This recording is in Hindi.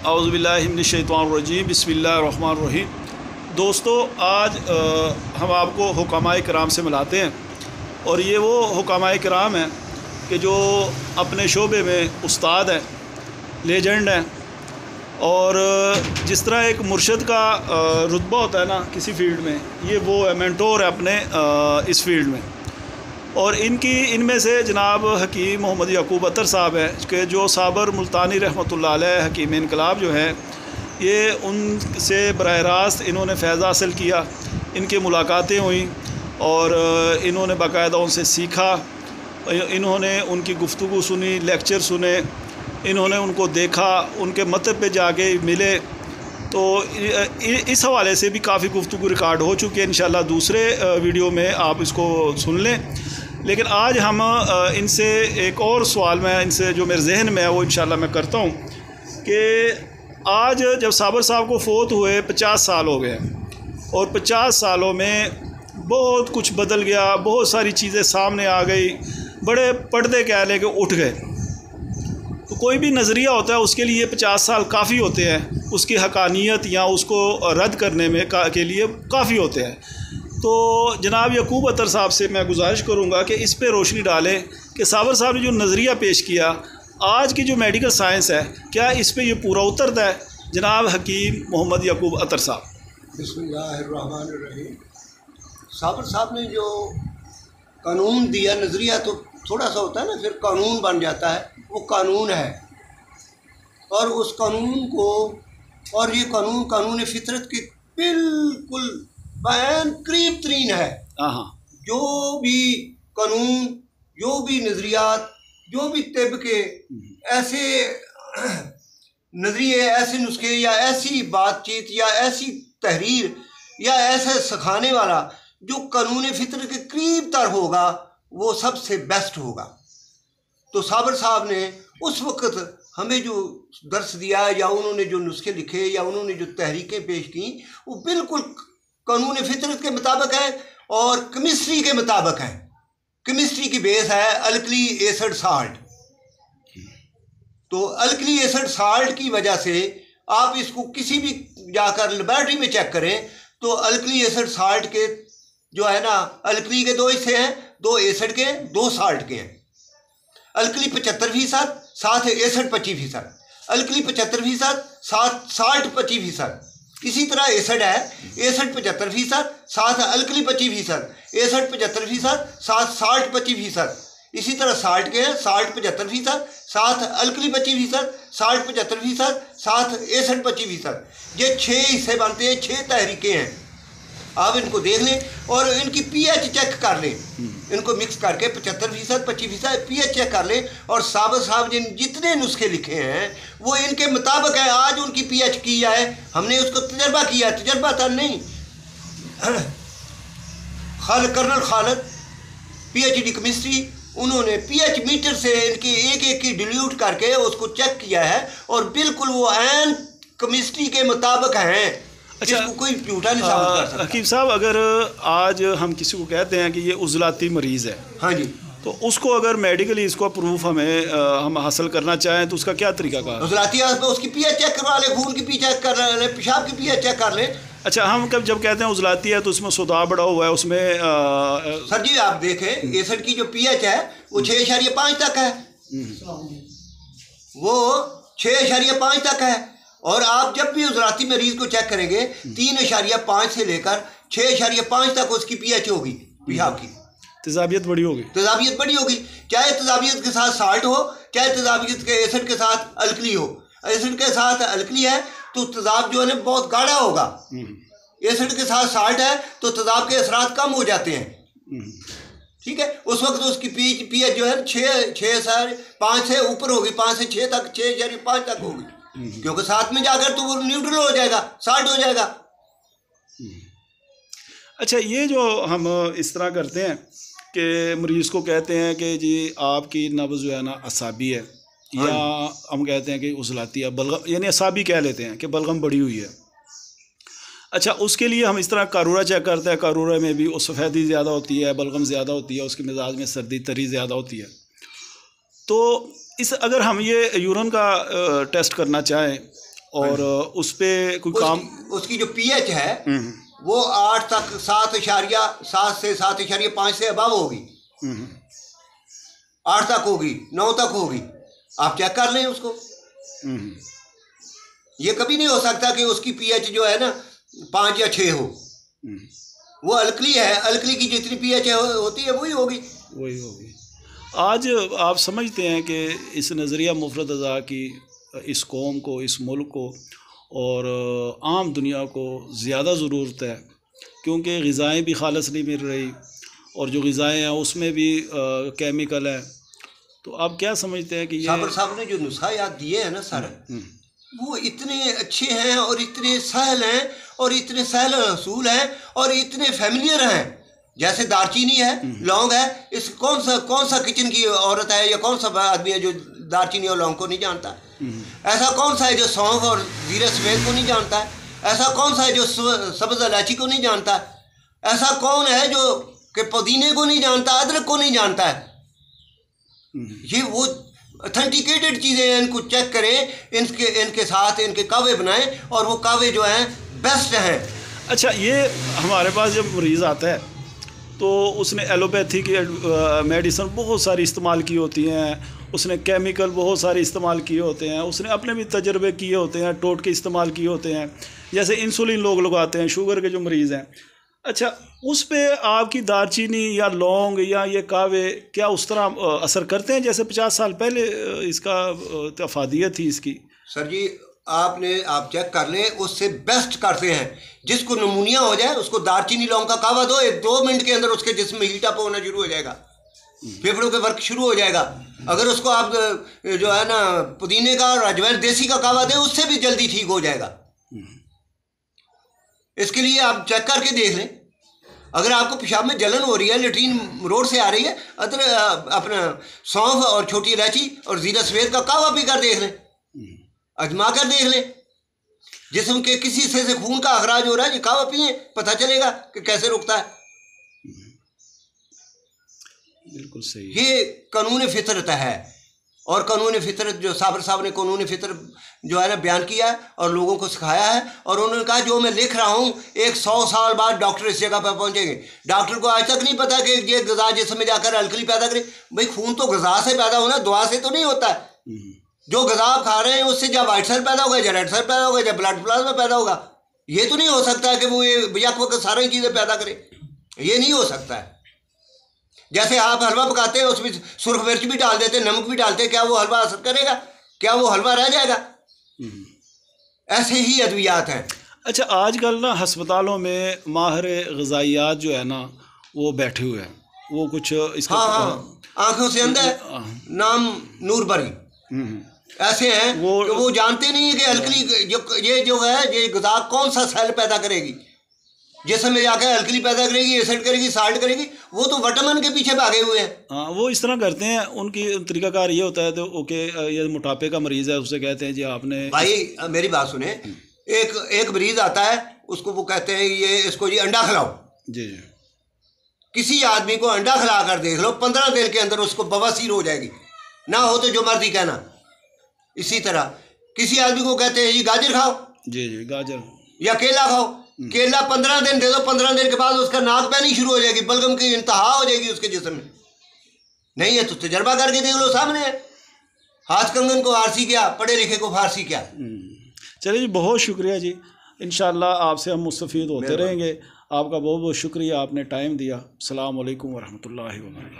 औज़ुबिल्लाहि मिनश्शैतानिर्रजीम बिस्मिल्लाहिर्रहमानिर्रहीम। दोस्तों, आज हम आपको हुक्कामाए किराम से मिलाते हैं और ये वो हुक्कामाए किराम हैं कि जो अपने शोबे में उस्ताद हैं, लेजेंड हैं। और जिस तरह एक मुर्शद का रुतबा होता है ना किसी फील्ड में, ये वो है, मेंटोर है अपने इस फील्ड में। और इनमें से जनाब हकीम मोहम्मद याकूब अतर साहब है कि जो साबर मुल्तानी रहमतुल्लाह अलैह हकीम इनकलाब जो है, ये उनसे बराह रास्त इन्होंने फ़ैज़ हासिल किया। इनकी मुलाकातें हुई और इन्होंने बाकायदा उनसे सीखा, इन्होंने उनकी गुफ्तगू सुनी, लेक्चर सुने, इन्होंने उनको देखा, उनके मतब पे जाके मिले। तो इस हवाले से भी काफ़ी गुफ्तगू रिकॉर्ड हो चुकी है। इंशाल्लाह दूसरे वीडियो में आप इसको सुन लें। लेकिन आज हम इनसे एक और सवाल मैं इनसे जो मेरे जहन में है वो इंशाल्लाह मैं करता हूँ कि आज जब साबर साहब को फ़ौत हुए 50 साल हो गए और 50 सालों में बहुत कुछ बदल गया, बहुत सारी चीज़ें सामने आ गई, बड़े पर्दे कह लें कि उठ गए। तो कोई भी नज़रिया होता है उसके लिए 50 साल काफ़ी होते हैं, उसकी हकानियत या उसको रद्द करने में के लिए काफ़ी होते हैं। तो जनाब याकूब अतर साहब से मैं गुजारिश करूँगा कि इस पे रोशनी डालें कि साबर साहब ने जो नज़रिया पेश किया, आज की जो मेडिकल साइंस है, क्या इस पे ये पूरा उतरता है? जनाब हकीम मोहम्मद याकूब अतर साहब। बिस्मिल्लाहिर्रहमानिर्रहीम। साबर साहब ने जो कानून दिया, नज़रिया तो थोड़ा सा होता है ना, फिर कानून बन जाता है। वो कानून है और उस कानून को, और ये कानून कानून फितरत के बिल्कुल बयान करीब तरीन है। जो भी कानून, जो भी नज़रियात, जो भी तिब के ऐसे नज़रिए, ऐसे नुस्खे या ऐसी बातचीत या ऐसी तहरीर या ऐसे सिखाने वाला जो कानून फितरत के करीब तर होगा, वो सबसे बेस्ट होगा। तो साबर साहब ने उस वक़्त हमें जो दर्स दिया या उन्होंने जो नुस्खे लिखे या उन्होंने जो तहरीकें पेश की, वो बिल्कुल कानून फितरत के मुताबिक है और केमिस्ट्री के मुताबिक है। केमिस्ट्री की बेस है अल्कली एसिड साल्ट। तो अल्कली एसिड साल्ट की वजह से आप इसको किसी भी जाकर लेबॉरेटरी में चेक करें तो अल्कली एसिड साल्ट के जो है ना, अल्कली के 2 हिस्से हैं, 2 एसिड के, 2 साल्ट के हैं। अल्कली 75%, साथ एसिड 25%। अल्कली 75%, साथ साल्ट 25%। इसी तरह एसिड है, एसिड 75%, साथ अल्कली 25%, एसिड 75%, साथ साल्ट 25%। इसी तरह साल्ट के हैं, साल्ट 75%, साथ अल्कली 25%, साल्ट 75%, साथ एसिड 25%। ये 6 हिस्से बनते हैं, 6 तहरीकें हैं। आप इनको देख लें और इनकी पीएच चेक कर लें, इनको मिक्स करके 75%, 25% पीएच चेक कर लें। और साबर साहब जितने नुस्खे लिखे हैं वो इनके मुताबिक है। आज उनकी पीएच की है, हमने उसको तजर्बा किया, तजर्बा था नहीं। कर्नल खालिद पीएचडी केमिस्ट्री, उन्होंने पीएच मीटर से इनकी एक एक की डिल्यूट करके उसको चेक किया है और बिल्कुल वो एन केमिस्ट्री के मुताबिक हैं। अच्छा, कोई झूठा नहीं साबित कर सकता। हकीम साहब, अगर आज हम किसी को कहते हैं कि ये उजलाती मरीज़ है, हाँ जी, तो उसको अगर मेडिकली इसको प्रूफ हम हासिल करना चाहें तो उसका क्या तरीका का? उजलाती उसकी पीएच चेक करवा ले, खून की पीएच चेक कर ले, पेशाब की पीएच चेक कर ले। अच्छा, हम जब कहते हैं उजलाती है तो उसमें सुधार बढ़ा हुआ है उसमें सर जी आप देखें, एसिड की जो पीएच है वो 6.5 तक है, वो 6.5 तक है। और आप जब भी उजलाती मरीज को चेक करेंगे 3.5 से लेकर 6.5 तक उसकी पीएच होगी, पेशाब की तेजाबियत बड़ी होगी, तेजाबियत बड़ी होगी। चाहे तेजाबियत के साथ साल्ट हो, चाहे तेजाबियत के एसिड के साथ अल्कली हो। एसिड के साथ अल्कली है तो तेजाब जो है ना बहुत गाढ़ा होगा, एसिड के साथ साल्ट है तो तेजाब के असरात कम हो जाते हैं। ठीक है, उस वक्त उसकी पीएच जो है 6.5 से ऊपर होगी, 5 से 6 तक, 6.5 तक होगी, क्योंकि साथ में जाकर तो वो न्यूट्रल हो जाएगा, साल्ट हो जाएगा। अच्छा, ये जो हम इस तरह करते हैं कि मरीज़ को कहते हैं कि जी आपकी नब्ज़ जो है ना असाबी है, या हम कहते हैं कि उजलाती है, बलगम, यानी असाबी कह लेते हैं कि बलगम बढ़ी हुई है। अच्छा, उसके लिए हम इस तरह कारूरा चेक करते हैं। कारूरा में भी सफ़ेदी ज़्यादा होती है, बलगम ज़्यादा होती है, उसके मिजाज में सर्दी तरी ज़्यादा होती है। तो अगर हम ये यूरिन का टेस्ट करना चाहें और उस पर कोई काम, उसकी जो पीएच है वो 8 तक 7 से 7.5 से अबव होगी, 8 तक होगी, 9 तक होगी। आप चेक कर लें उसको। ये कभी नहीं हो सकता कि उसकी पीएच जो है ना 5 या 6 हो। वो अल्कली है, अल्कली की जितनी पीएच होती है वही होगी। आज आप समझते हैं कि इस नज़रिया मुफरत अज़ा की इस कौम को, इस मुल्क को और आम दुनिया को ज़्यादा ज़रूरत है, क्योंकि ग़िज़ाएँ भी खालस नहीं मिल रही और जो ग़िज़ाएँ हैं उसमें भी केमिकल है। तो आप क्या समझते हैं कि ये साबर साहब ने जो नुस्खा याद दिए हैं ना सर, वो इतने अच्छे हैं और इतने सहल हैं और इतने सहल रसूल हैं और इतने फैमिलियर हैं। जैसे दालचीनी है, लौंग है, इस कौन सा किचन की औरत है या कौन सा आदमी है जो दालचीनी और लौंग को नहीं जानता? ऐसा कौन सा है जो सौंफ और जीरा सफ़ेद को नहीं जानता है? ऐसा कौन सा है जो सब्ज़ इलायची को नहीं जानता है? ऐसा कौन है जो कि पुदीने को नहीं जानता, अदरक को नहीं जानता है? ये वो ऑथेंटिकेटेड चीज़ें हैं, इनको चेक करें, इनके साथ इनके कावे बनाएं और वो कावे जो हैं बेस्ट हैं। अच्छा, ये हमारे पास जब मरीज़ आता है तो उसने एलोपैथी की मेडिसिन बहुत सारी इस्तेमाल की होती हैं, उसने केमिकल बहुत सारे इस्तेमाल किए होते हैं, उसने अपने भी तजर्बे किए होते हैं, टोटके इस्तेमाल किए होते हैं, जैसे इंसुलिन लोग लगाते हैं शुगर के जो मरीज़ हैं। अच्छा, उस पे आपकी दालचीनी या लौंग या ये कावे क्या उस तरह असर करते हैं जैसे 50 साल पहले इसका तफादियत थी इसकी? सर जी, आप चेक कर लें, उससे बेस्ट करते हैं। जिसको नमूनिया हो जाए उसको दालचीनी लौंग का कावा दो, 2 मिनट के अंदर उसके जिस्म में हीट अप होना शुरू हो जाएगा, फेफड़ों पे वर्क शुरू हो जाएगा। अगर उसको आप जो है ना पुदीने का और अजवाइन देसी का कावा दें, उससे भी जल्दी ठीक हो जाएगा। इसके लिए आप चेक करके देख लें। अगर आपको पेशाब में जलन हो रही है, लेट्रीन रोड से आ रही है, अपना सौंफ और छोटी इलायची और जीरा सफ़ेद का कावा पी कर देख लें, अजमा कर देख लें। जिस्म के किसी हिस्से से खून का अखराज हो रहा है, ये कावा पिए, पता चलेगा कि कैसे रुकता है। बिल्कुल सही। ये कानून फितरत है और कानून फितरत जो साबर साहब ने कानून फितरत जो है ना बयान किया है और लोगों को सिखाया है। और उन्होंने कहा जो मैं लिख रहा हूँ 100 साल बाद डॉक्टर इस जगह पर पहुँचेंगे। डॉक्टर को आज तक नहीं पता कि ये ग़िज़ा जिसमें जाकर अल्कली पैदा करे। भाई खून तो ग़िज़ा से पैदा होना, दुआ से तो नहीं होता है। जो ग़िज़ा आप खा रहे हैं उससे जब वाइट सेल पैदा होगा, जब रेड सेल पैदा होगा, जब ब्लड प्लाज्मा पैदा होगा। ये तो नहीं हो सकता है कि वो ये यक वक्त सारी चीज़ें पैदा करे, ये नहीं हो सकता है। जैसे आप हलवा पकाते हैं, उसमें सुर्ख मिर्च भी डाल देते हैं, नमक भी डालते हैं, क्या वो हलवा असर करेगा? क्या वो हलवा रह जाएगा? ऐसे ही अद्वियात हैं। अच्छा, आजकल ना अस्पतालों में माहिर ग़िज़ाइयात जो है ना वो बैठे हुए हैं, वो कुछ इसका आंखों से अंधा है, नाम नूरबरी ऐसे हैं वो जानते नहीं है कि अल्कली ये जो है ये ग़िज़ा कौन सा सेल पैदा करेगी, जिसमें जाकर अल्कली पैदा करेगी, एसिड करेगी, साल्ट करेगी। वो तो विटामिन के पीछे भागे हुए हैं। हाँ, वो इस तरह करते हैं। उनकी तरीकाकार ये होता है तो ओके, ये मोटापे का मरीज़ है, उससे कहते हैं जी आपने। भाई मेरी बात सुने, एक मरीज़ आता है, उसको वो कहते हैं ये इसको जी अंडा खिलाओ। जी। किसी आदमी को अंडा खिला कर देख लो, 15 दिन के अंदर उसको बवासीर हो जाएगी, ना हो तो जो मर्जी कहना। इसी तरह किसी आदमी को कहते हैं जी गाजर खाओ। जी, गाजर या केला खाओ। केला 15 दिन दे दो, 15 दिन के बाद उसका नाक बहनी शुरू हो जाएगी, बलगम की इंतहा हो जाएगी उसके जिस्म में। नहीं है तो तजर्बा करके देख लो, सामने है। हाथ कंगन को आरसी क्या, पढ़े लिखे को फारसी क्या। चलिए जी, बहुत शुक्रिया जी। इंशाअल्लाह आपसे हम मुस्तफ़ीद होते रहेंगे। आपका बहुत बहुत शुक्रिया, आपने टाइम दिया। अस्सलाम वालेकुम वरहमतुल्लाहि वबरकातुहू।